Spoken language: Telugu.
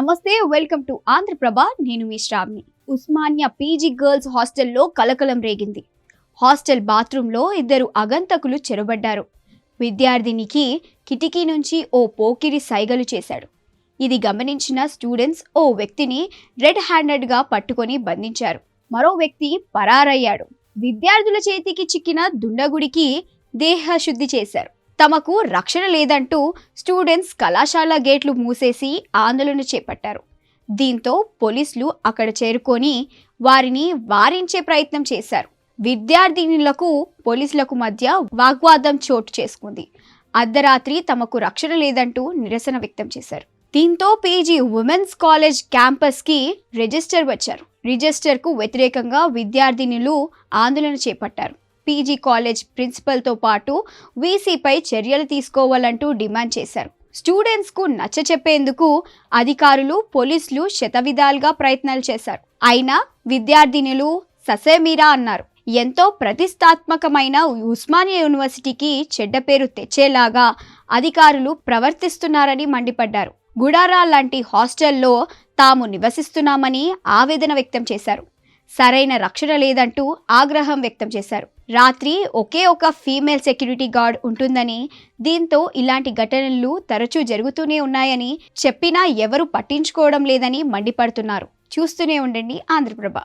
నమస్తే, వెల్కమ్ టు ఆంధ్రప్రభ. నేను మీ శ్రావ్ని. ఉస్మానియా పీజీ గర్ల్స్ హాస్టల్లో కలకలం రేగింది. హాస్టల్ బాత్రూంలో ఇద్దరు అగంతకులు చెరబడ్డారు. విద్యార్థినికి కిటికీ నుంచి ఓ పోకిరి సైగలు చేశాడు. ఇది గమనించిన స్టూడెంట్స్ ఓ వ్యక్తిని రెడ్ హ్యాండెడ్గా పట్టుకొని బంధించారు. మరో వ్యక్తి పరారయ్యాడు. విద్యార్థుల చేతికి చిక్కిన దుండగుడికి దేహశుద్ధి చేశారు. తమకు రక్షణ లేదంటూ స్టూడెంట్స్ కళాశాల గేట్లు మూసేసి ఆందోళన చేపట్టారు. దీంతో పోలీసులు అక్కడ చేరుకొని వారిని వారించే ప్రయత్నం చేశారు. విద్యార్థినులకు పోలీసులకు మధ్య వాగ్వాదం చోటు చేసుకుంది. అర్ధరాత్రి తమకు రక్షణ లేదంటూ నిరసన వ్యక్తం చేశారు. దీంతో పీజీ ఉమెన్స్ కాలేజ్ క్యాంపస్కి రిజిస్టర్ వచ్చారు. రిజిస్టర్కు వ్యతిరేకంగా విద్యార్థినులు ఆందోళన చేపట్టారు. పీజీ కాలేజ్ ప్రిన్సిపల్తో పాటు వీసీపై చర్యలు తీసుకోవాలంటూ డిమాండ్ చేశారు. స్టూడెంట్స్కు నచ్చచెప్పేందుకు అధికారులు, పోలీసులు శతవిధాలుగా ప్రయత్నాలు చేశారు. అయినా విద్యార్థినులు ససేమిరా అన్నారు. ఎంతో ప్రతిష్టాత్మకమైన ఉస్మానియా యూనివర్సిటీకి చెడ్డ పేరు తెచ్చేలాగా అధికారులు ప్రవర్తిస్తున్నారని మండిపడ్డారు. గుడారా లాంటి హాస్టల్లో తాము నివసిస్తున్నామని ఆవేదన వ్యక్తం చేశారు. సరైన రక్షణ లేదంటూ ఆగ్రహం వ్యక్తం చేశారు. రాత్రి ఒకే ఒక ఫీమేల్ సెక్యూరిటీ గార్డ్ ఉంటుందని, దీంతో ఇలాంటి ఘటనలు తరచూ జరుగుతూనే ఉన్నాయని చెప్పినా ఎవరు పట్టించుకోవడం లేదని మండిపడుతున్నారు. చూస్తూనే ఉండండి ఆంధ్రప్రభ.